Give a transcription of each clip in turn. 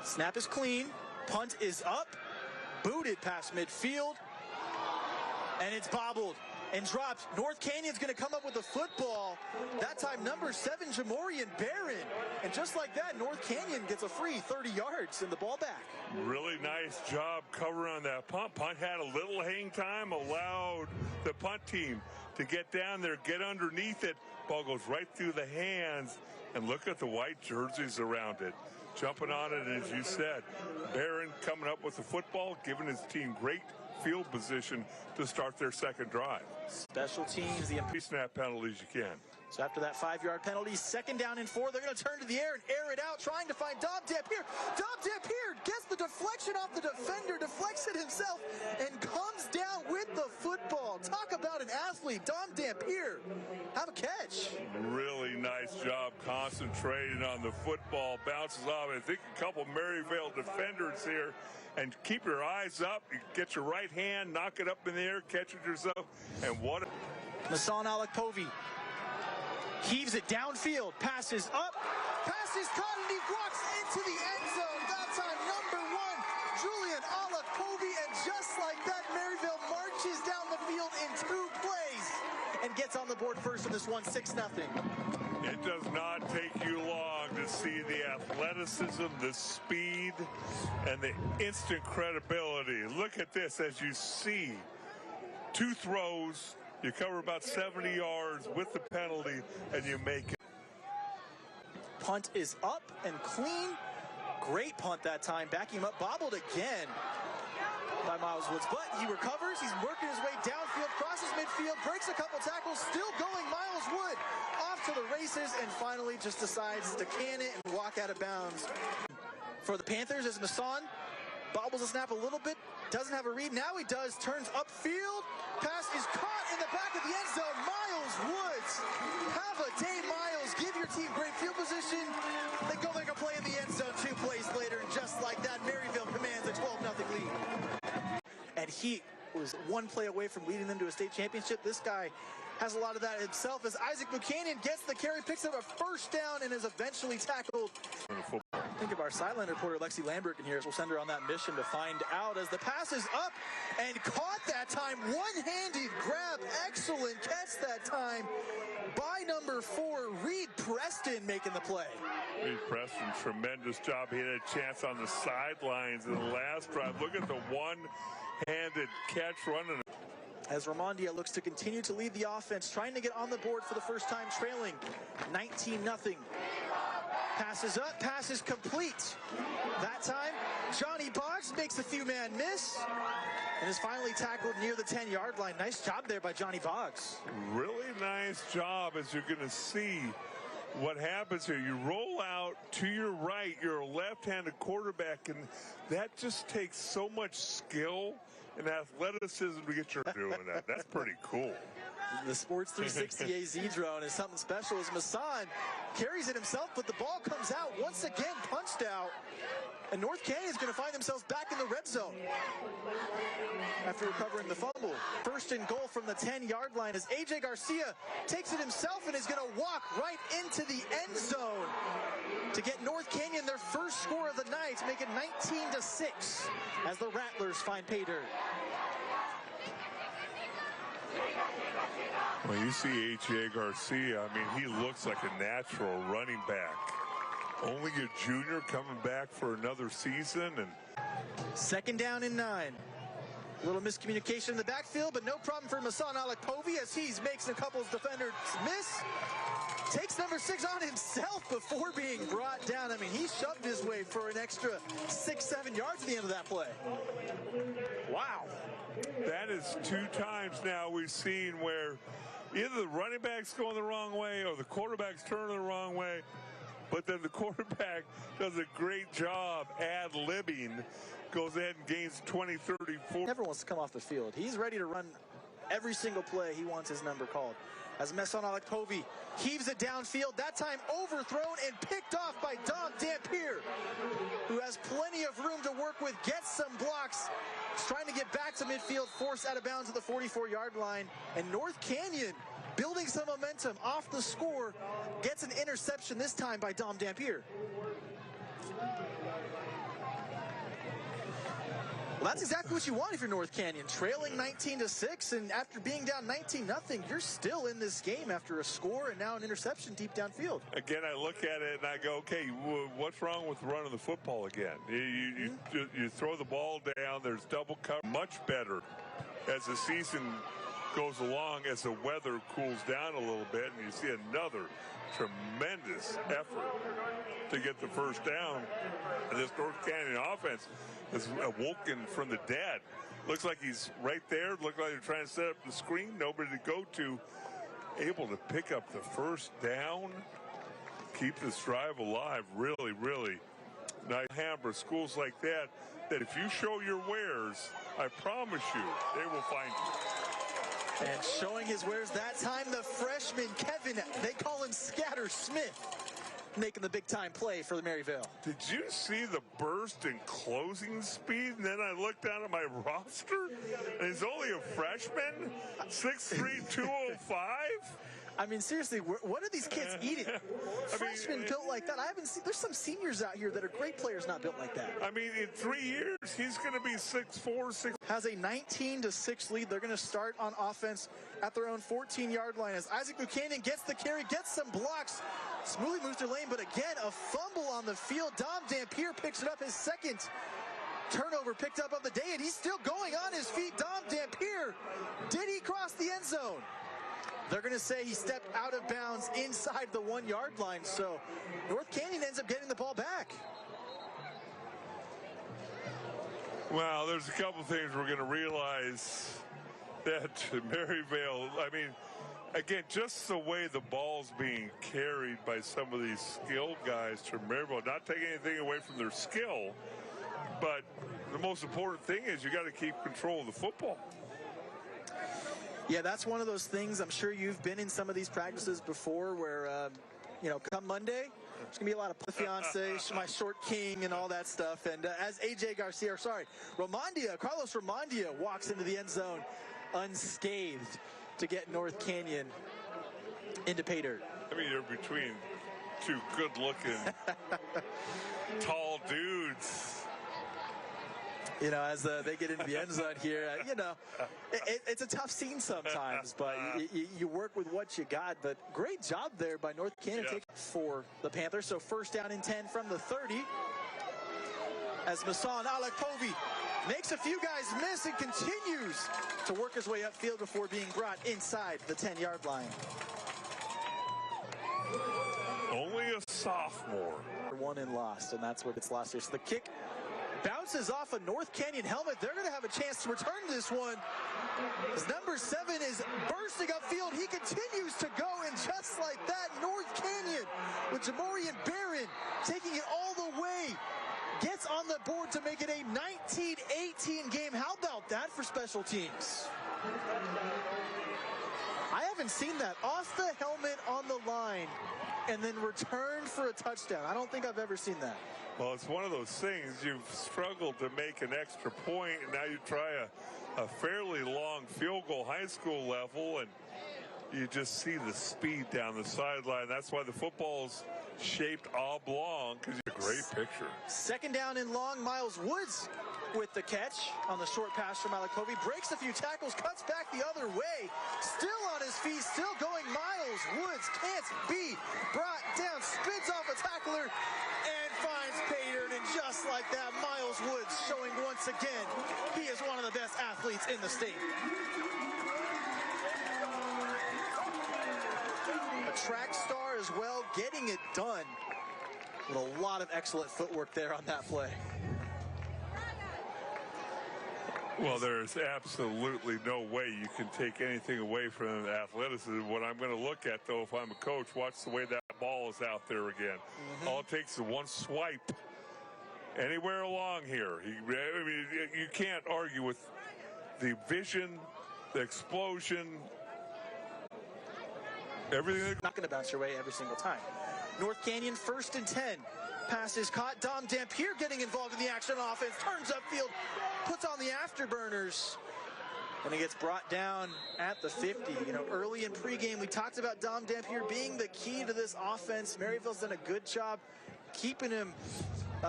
Snap is clean. Punt is up. Booted past midfield. And it's bobbled and dropped. North Canyon's going to come up with the football. That time, number 7, Jamorian Barron. And just like that, North Canyon gets a free 30 yards and the ball back. Really nice job covering on that punt. Punt had a little hang time, allowed the punt team to get down there, get underneath it. Ball goes right through the hands. And look at the white jerseys around it. Jumping on it, as you said. Barron coming up with the football, giving his team great field position to start their second drive. Special teams, the snap penalties you can. So after that 5-yard penalty, 2nd down and 4, they're going to turn to the air and air it out, trying to find Dom Dampier. Dom Dampier gets the deflection off the defender, deflects it himself, and comes down with the football. Talk about an athlete, Dom Dampier. Have a catch. Really nice job concentrating on the football. Bounces off. I think a couple Maryvale defenders here. And keep your eyes up. You get your right hand, knock it up in the air, catch it yourself. And what? Masan Alakpovi heaves it downfield, passes up, passes caught, and he walks into the end zone. That time, number 1, Julian Alakpovi, and just like that, Maryvale marches down the field in 2 plays and gets on the board first in this one, 6-0. It does not take you long to see the athleticism, the speed, and the instant credibility. Look at this as you see 2 throws. You cover about 70 yards with the penalty, and you make it. Punt is up and clean. Great punt that time. Backing him up, bobbled again by Miles Woods, but he recovers. He's working his way downfield, crosses midfield, breaks a couple tackles, still going. Miles Wood off to the races, and finally just decides to can it and walk out of bounds. For the Panthers, as Masan bobbles the snap a little bit, doesn't have a read. Now he does, turns upfield. Pass is caught in the back of the end zone. Miles Woods. Have a day, Miles. Give your team great field position. They go make a play in the end zone 2 plays later, and just like that, Maryvale commands a 12-0 lead. And he was 1 play away from leading them to a state championship. This guy has a lot of that himself as Isaac Buchanan gets the carry, picks up a 1st down, and is eventually tackled. Think of our sideline reporter, Lexi Lambert, in here, as we'll send her on that mission to find out as the pass is up and caught that time. One-handed grab. Excellent catch that time by number 4, Reed Preston, making the play. Reed Preston, tremendous job. He had a chance on the sidelines in the last drive. Look at the one-handed catch running. As Ramondia looks to continue to lead the offense, trying to get on the board for the first time, trailing 19-0. Passes up, passes complete. That time, Johnny Boggs makes a few-man miss and is finally tackled near the 10-yard line. Nice job there by Johnny Boggs. Really nice job, as you're going to see what happens here. You roll out to your right, you're a left-handed quarterback, and that just takes so much skill and athleticism to get you doing that. That's pretty cool. The Sports 360 AZ drone is something special as Masan carries it himself, but the ball comes out once again, punched out, and North Canyon is going to find themselves back in the red zone after recovering the fumble. 1st and goal from the 10-yard line as AJ Garcia takes it himself and is going to walk right into the end zone to get North Canyon their 1st score of the night, to make it 19-6 as the Rattlers find pay dirt. When you see A.J. Garcia, I mean, he looks like a natural running back. Only a junior coming back for another season. And 2nd down and 9. A little miscommunication in the backfield, but no problem for Masan Alakpovi as he makes a couple of defenders miss. Takes number 6 on himself before being brought down. I mean, he shoved his way for an extra 6-7 yards at the end of that play. Wow. That is 2 times now we've seen where either the running back's going the wrong way or the quarterback's turning the wrong way, but then the quarterback does a great job ad-libbing, goes ahead and gains 20, 30, 40. Never wants to come off the field. He's ready to run every single play. He wants his number called. As Masan Alakpovi heaves it downfield, that time overthrown and picked off by Dom Dampier, who has plenty of room to work with, gets some blocks. He's trying to get back to midfield, forced out of bounds at the 44-yard line. And North Canyon, building some momentum off the score, gets an interception this time by Dom Dampier. Well, that's exactly what you want if you're North Canyon. Trailing 19-6, and after being down 19-0, you're still in this game after a score and now an interception deep downfield. Again, I look at it and I go, okay, what's wrong with running the football again? You throw the ball down, there's double cover. Much better as the season goes along, as the weather cools down a little bit, and you see another tremendous effort to get the first down. And this North Canyon offense is awoken from the dead. Looks like he's right there. Looks like they're trying to set up the screen. Nobody to go to. Able to pick up the first down. Keep this drive alive. Really, really nice. Hamburg, schools like that if you show your wares, I promise you, they will find you. And showing his wares that time, the freshman Kevin, they call him Scatter Smith, making the big-time play for the Maryvale. Did you see the burst in closing speed? And then I looked down at my roster, and he's only a freshman, 6'3", 205. I mean, seriously, what are these kids eating? Freshmen built like that. I haven't seen. There's some seniors out here that are great players not built like that. I mean, in 3 years, he's going to be 6'4", 6. Has a 19-6 lead. They're going to start on offense at their own 14-yard line as Isaac Buchanan gets the carry, gets some blocks. Smoothly moves their lane, but again, a fumble on the field. Dom Dampier picks it up, his second turnover picked up of the day, and he's still going on his feet. Dom Dampier, did he cross the end zone? They're going to say he stepped out of bounds inside the 1-yard line, so North Canyon ends up getting the ball back. Well, there's a couple things we're going to realize that Maryvale, I mean, again, just the way the ball's being carried by some of these skilled guys to Maryvale, not taking anything away from their skill, but the most important thing is you got to keep control of the football. Yeah, that's one of those things. I'm sure you've been in some of these practices before where, come Monday, there's going to be a lot of fiance, my short king, and all that stuff. And as Carlos Romandia walks into the end zone unscathed to get North Canyon into pay dirt. I mean, you're between two good-looking, tall dudes. You know, as they get into the end zone here, it's a tough scene sometimes, but you work with what you got. But great job there by North Canyon for the Panthers. So first down and 10 from the 30 as Masan Alakpovi makes a few guys miss and continues to work his way upfield before being brought inside the 10-yard line. Only a sophomore. Won and lost, and that's what gets lost here. So the kick bounces off a North Canyon helmet. They're going to have a chance to return this one. As number 7 is bursting upfield. He continues to go, and just like that, North Canyon with Jamorian Barron taking it all the way. Gets on the board to make it a 19-18 game. How about that for special teams? I haven't seen that. Off the helmet on the line and then returned for a touchdown. I don't think I've ever seen that. Well, it's one of those things. You've struggled to make an extra point, and now you try a fairly long field goal, high school level, and you just see the speed down the sideline. That's why the football's shaped oblong, because you have a great picture. Second down and long. Miles Woods with the catch on the short pass from Alakpovi. Breaks a few tackles, cuts back the other way. Still on his feet, still going. Miles Woods can't be brought down. Spins off a tackler and finds pay dirt. And just like that, Miles Woods showing once again he is one of the best athletes in the state. A track star as well, getting it done with a lot of excellent footwork there on that play. Well, there's absolutely no way you can take anything away from the athleticism. What I'm going to look at, though, if I'm a coach, watch the way that ball is out there again. All it takes is one swipe anywhere along here. I mean, you can't argue with the vision, the explosion, everything. Not going to bounce your way every single time. North Canyon 1st and 10. Pass is caught. Dom Dampier getting involved in the action on offense. Turns upfield, puts on the afterburners, and he gets brought down at the 50. You know, early in pregame, we talked about Dom Dampier being the key to this offense. Maryvale's done a good job keeping him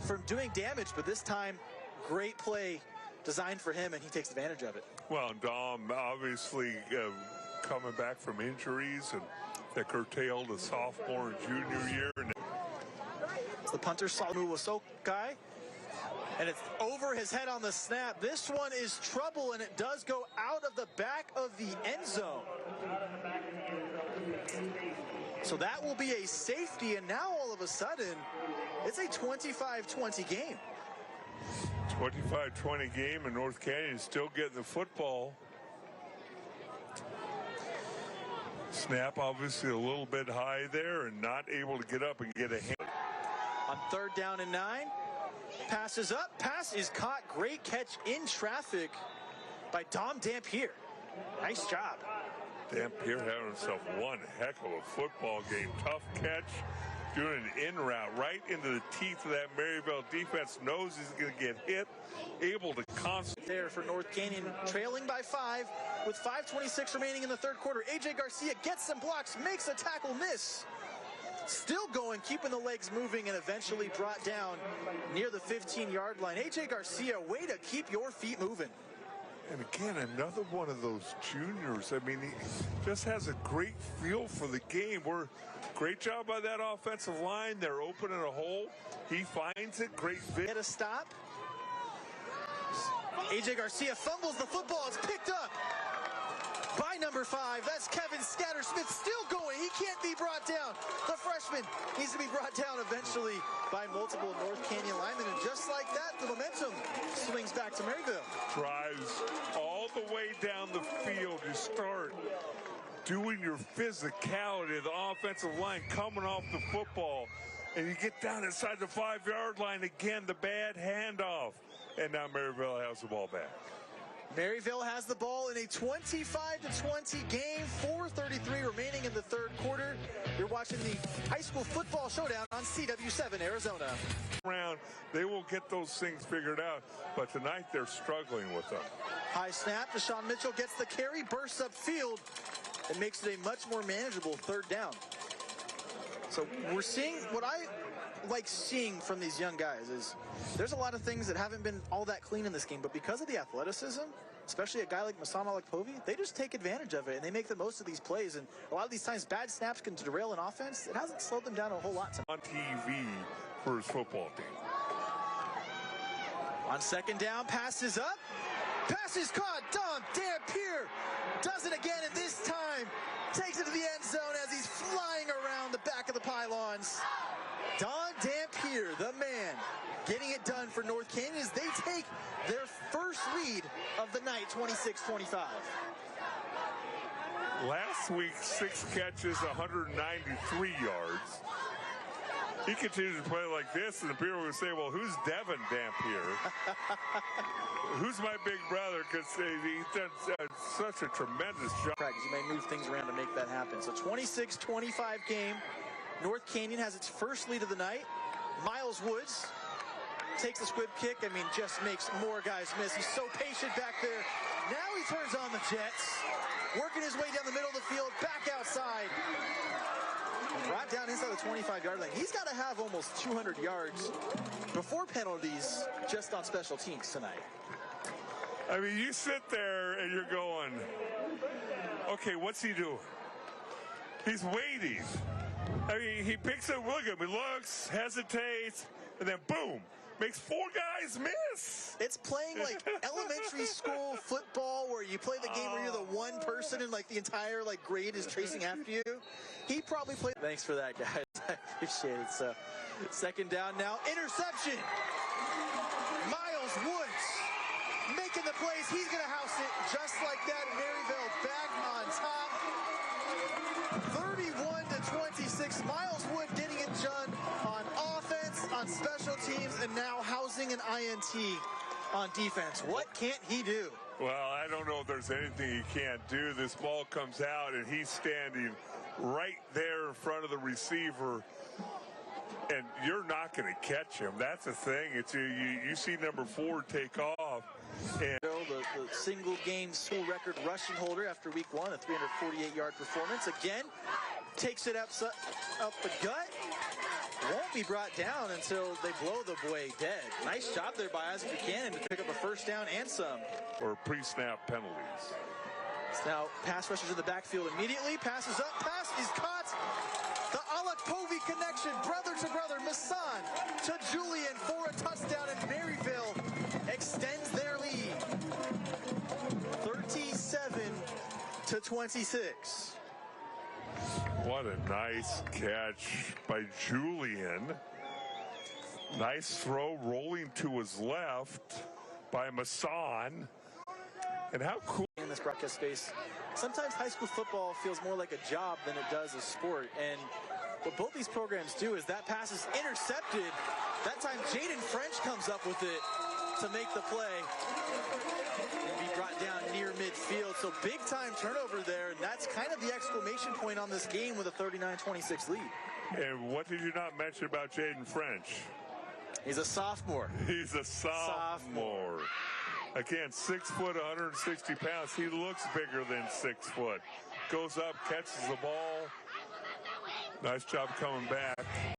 from doing damage, but this time, great play designed for him, and he takes advantage of it. Well, Dom obviously coming back from injuries and that curtailed a sophomore and junior year. And the punter, Salu Wasokai, and it's over his head on the snap. This one is trouble, and it does go out of the back of the end zone. So that will be a safety, and now all of a sudden, it's a 25-20 game. 25-20 game, and North Canyon is still getting the football. Snap obviously a little bit high there and not able to get up and get a hand. On 3rd down and 9, passes up, pass is caught. Great catch in traffic by Dom Dampier. Nice job. Dampier having himself one heck of a football game. Tough catch, doing an in route right into the teeth of that Maryvale defense. Knows he's going to get hit, able to concentrate. There for North Canyon, trailing by 5 with 5:26 remaining in the 3rd quarter. AJ Garcia gets some blocks, makes a tackle miss. Still going, keeping the legs moving, and eventually brought down near the 15-yard line. AJ Garcia, way to keep your feet moving. And again, another one of those juniors. I mean, he just has a great feel for the game. Great job by that offensive line. They're opening a hole. He finds it. Great fit. Get a stop. AJ Garcia fumbles the football. It's picked up by number 5. That's Kevin Scattersmith, still going. He can't be brought down. The freshman needs to be brought down eventually by multiple North Canyon linemen. And just like that, the momentum swings back to Maryvale. Drives all the way down the field. You start doing your physicality, the offensive line coming off the football, and you get down inside the 5-yard line again, the bad handoff. And now Maryvale has the ball back. Maryvale has the ball in a 25-20 game, 4:33 remaining in the 3rd quarter. You're watching the high school football showdown on CW7 Arizona. They will get those things figured out, but tonight they're struggling with them. High snap, Deshaun Mitchell gets the carry, bursts upfield, and makes it a much more manageable 3rd down. So we're seeing what I like seeing from these young guys is there's a lot of things that haven't been all that clean in this game, but because of the athleticism, especially a guy like Masama Lekpovi, they just take advantage of it, and they make the most of these plays. And a lot of these times, bad snaps can derail an offense. It hasn't slowed them down a whole lot. On TV for his football team. On 2nd down, passes up. Pass is caught. Dom Dampier does it again, and this time takes it to the end zone as he's flying around the back of the pylons. Don Dampier, the man, getting it done for North Canyon as they take their first lead of the night, 26-25. Last week, 6 catches, 193 yards. He continues to play like this, and the people will say, well, who's Devin Dampier? Who's my big brother? Because he's done such a tremendous job. You may move things around to make that happen. So 26-25 game. North Canyon has its first lead of the night. Miles Woods takes the squib kick. I mean, just makes more guys miss. He's so patient back there. Now he turns on the Jets, working his way down the middle of the field, back outside. Brought down inside the 25-yard line. He's got to have almost 200 yards before penalties just on special teams tonight. I mean, you sit there and you're going, okay, what's he doing? He's waiting. I mean, he picks up, look at him, he looks, hesitates, and then boom, makes 4 guys miss. It's playing like elementary school football where you play the game where you're the one person and like the entire like grade is chasing after you. He probably played. Thanks for that, guys. I appreciate it. So 2nd down now, interception. Miles Woods making the plays. He's going to house it just like that. Maryvale back on top. 31-26. Miles Wood getting it done on offense, on special teams, and now housing an INT on defense. What can't he do? Well, I don't know if there's anything he can't do. This ball comes out, and he's standing right there in front of the receiver, and you're not going to catch him. That's the thing. It's you see number 4 take off. And the single game school record rushing holder after week 1, a 348-yard performance. Again, takes it up the gut. won't be brought down until they blow the boy dead. Nice job there by Isaac Buchanan to pick up a first down and some. Or pre-snap penalties. Now pass rushers in the backfield immediately. Passes up. Pass is caught. The Alak-Povey connection. Brother to brother. Masson to Julian for a touchdown. And Maryvale extends their lead. 37-26. What a nice catch by Julian. Nice throw rolling to his left by Masson. And how cool. In this broadcast space, sometimes high school football feels more like a job than it does a sport. And what both these programs do is that pass is intercepted. That time Jaden French comes up with it to make the play and be brought down near midfield. So big time turnover there, and that's kind of the exclamation point on this game with a 39-26 lead. And what did you not mention about Jaden French? He's a sophomore. He's a sophomore. Again, 6 foot, 160 pounds. He looks bigger than 6 foot. Goes up, catches the ball. Nice job coming back.